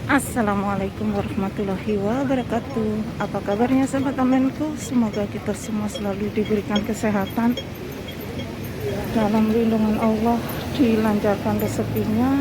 Assalamualaikum warahmatullahi wabarakatuh. Apa kabarnya sahabat temanku? Semoga kita semua selalu diberikan kesehatan, dalam lindungan Allah, dilancarkan rezekinya,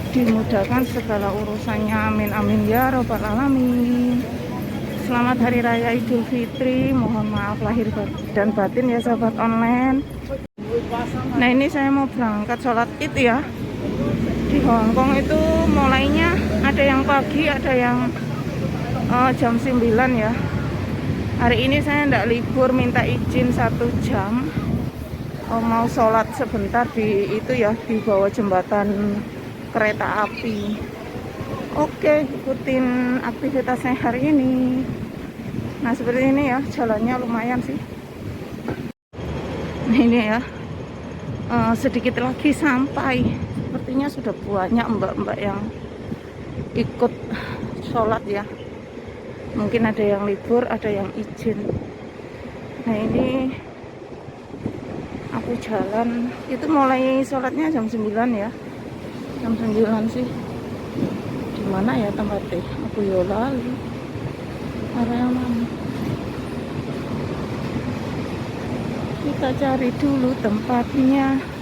dimudahkan segala urusannya. Amin amin ya robbal alamin. Selamat Hari Raya Idul Fitri. Mohon maaf lahir dan batin ya sahabat online. Nah ini saya mau berangkat sholat id ya. Di Hong Kong itu mulainya ada yang pagi, ada yang jam 9 ya. Hari ini saya ndak libur, minta izin 1 jam. Mau sholat sebentar di itu ya, di bawah jembatan kereta api. Oke, ikutin aktivitasnya hari ini. Nah seperti ini ya, jalannya lumayan sih. Nah ini ya, sedikit lagi sampai. Sepertinya sudah banyak mbak-mbak yang ikut sholat ya. Mungkin ada yang libur, ada yang izin. Nah ini aku jalan, itu mulai sholatnya jam 9 ya. Jam 9 sih. Di mana ya tempatnya? Aku yolali. Area mana? Kita cari dulu tempatnya.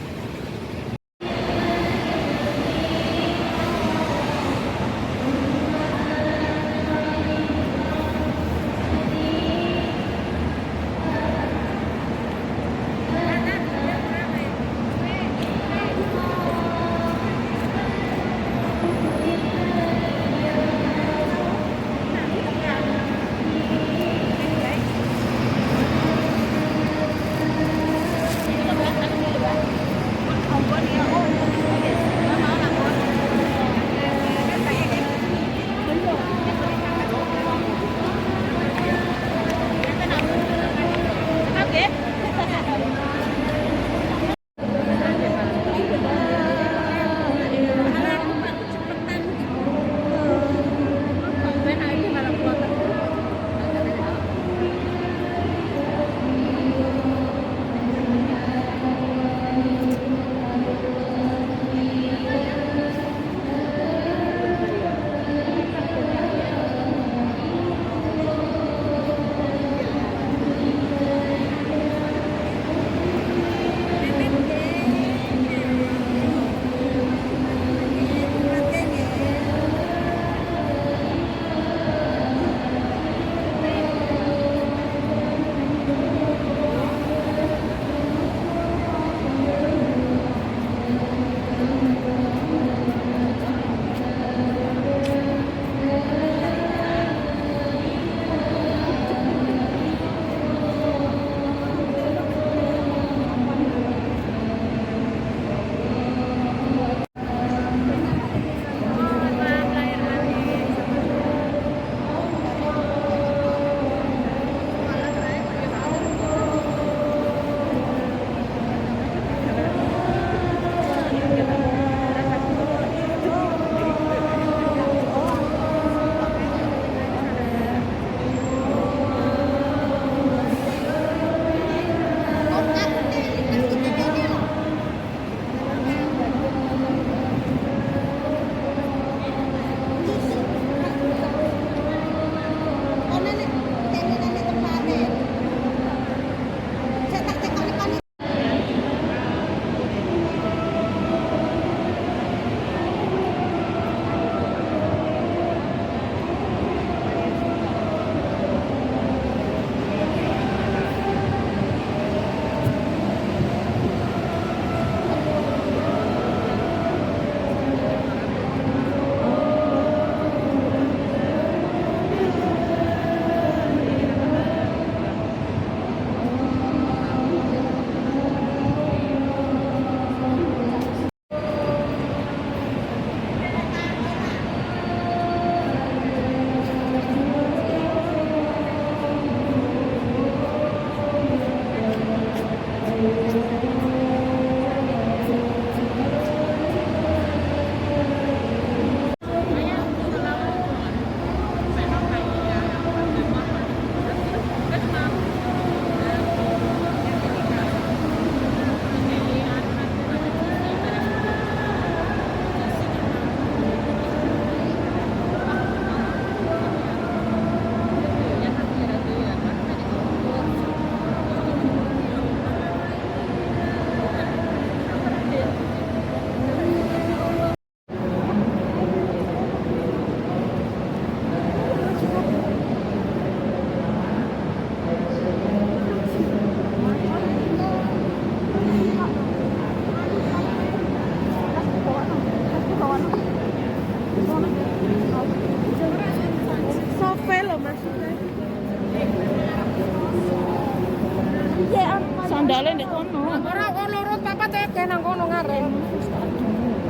Sandalnya di kono. Ora kono urut papat teke nang kono ngarep.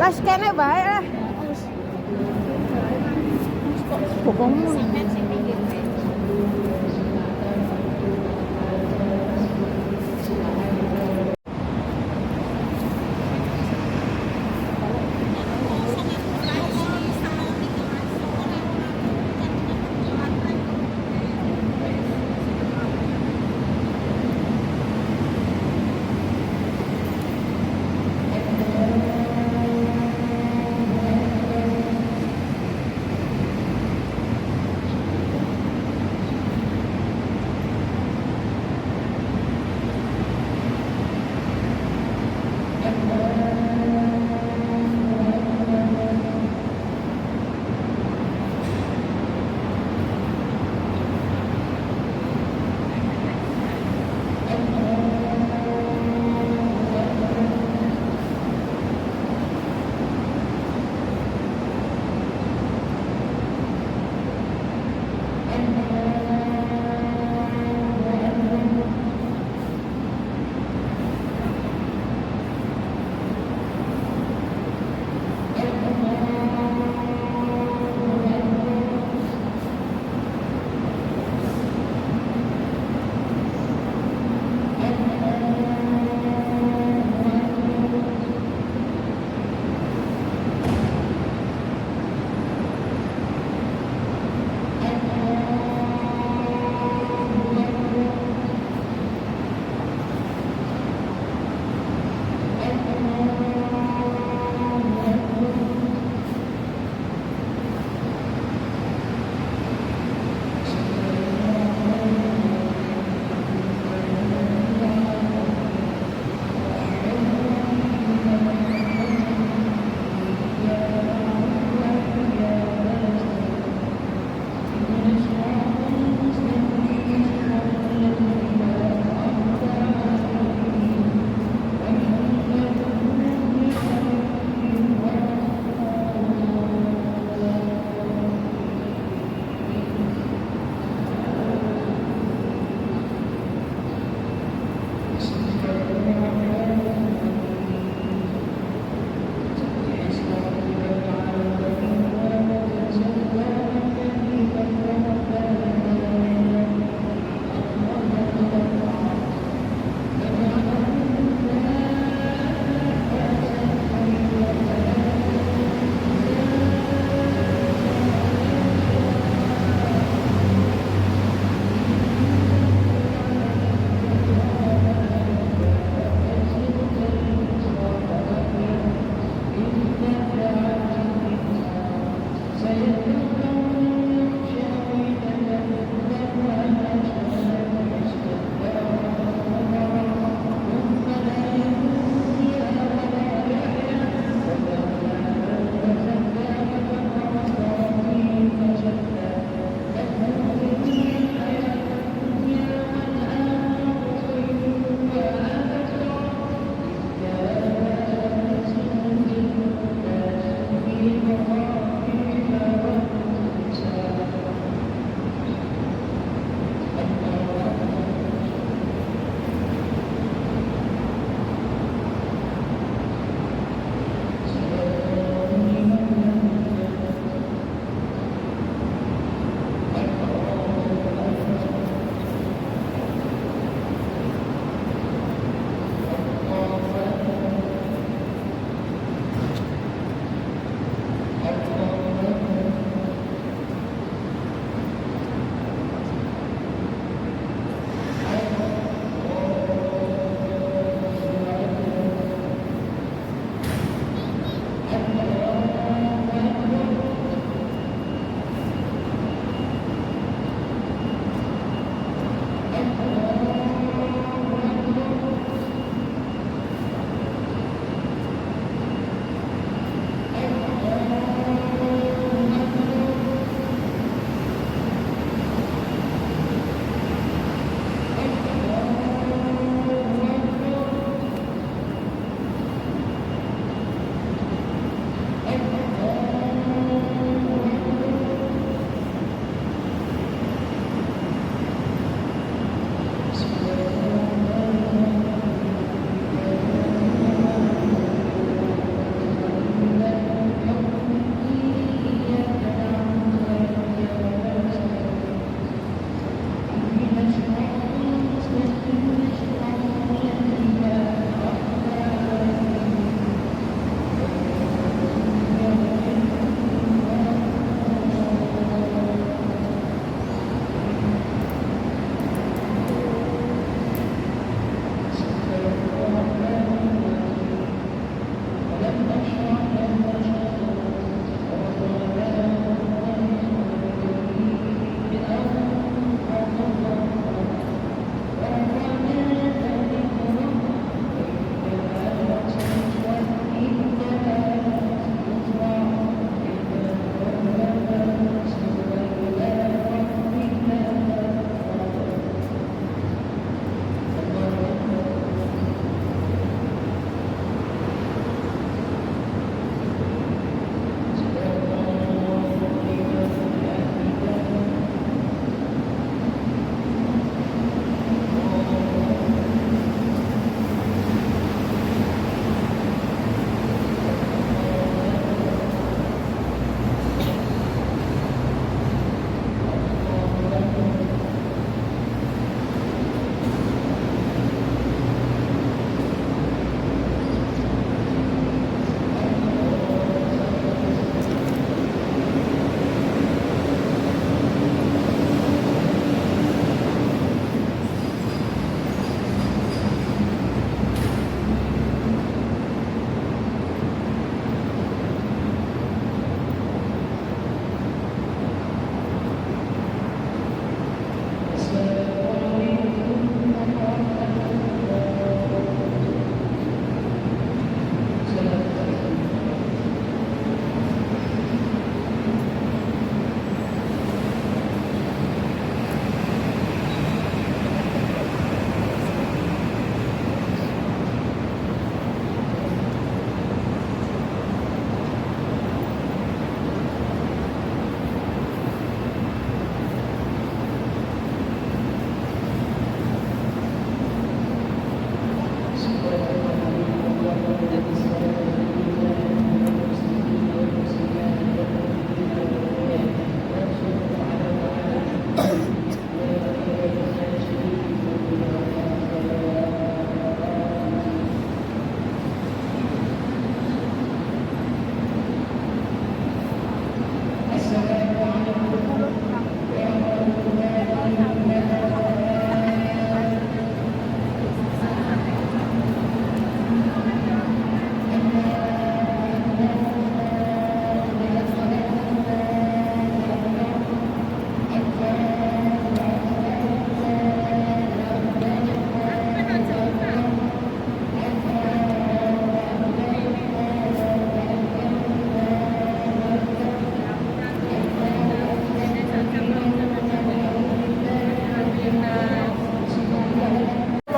Las kene bae lah. Pokoknya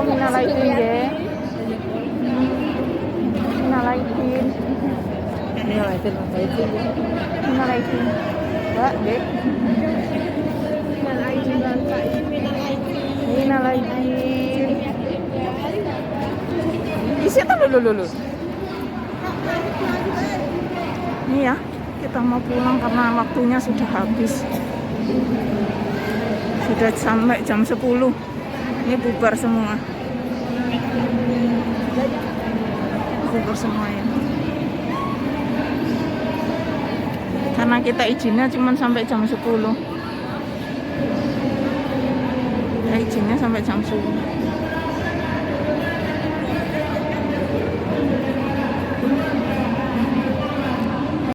Minal aidin ya. Minal aidin. Minal aidin. Minal aidin. Mbak, Dek. Minal aidin wal faizin, minal aidin. Minal aidin. Isi apa lulu. Ini ya, kita mau pulang karena waktunya sudah habis. Sudah sampai jam 10. Ini bubar semua. Bubar semua ya. Karena kita izinnya cuma sampai jam 10. Kita izinnya sampai jam 10.